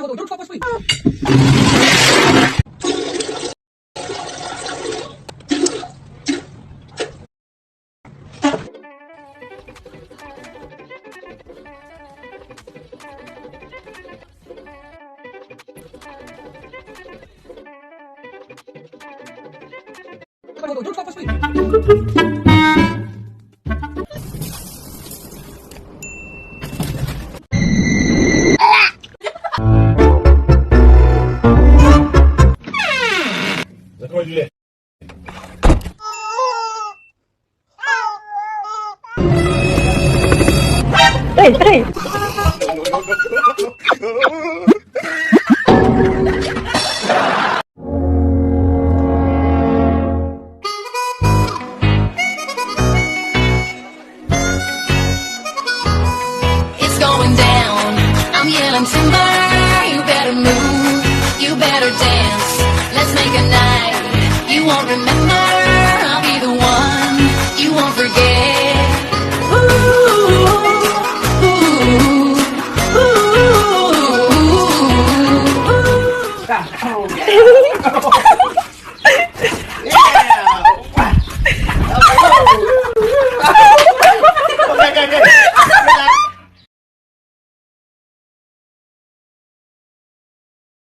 Don't stop us, please. Don't stop us, please. Закрой. Трей. It's going down. I'm yelling timber. You better move. You better dance. Let's make a night you won't remember. I'll be the one you won't forget. Ooh, ooh, ooh, ooh, ooh.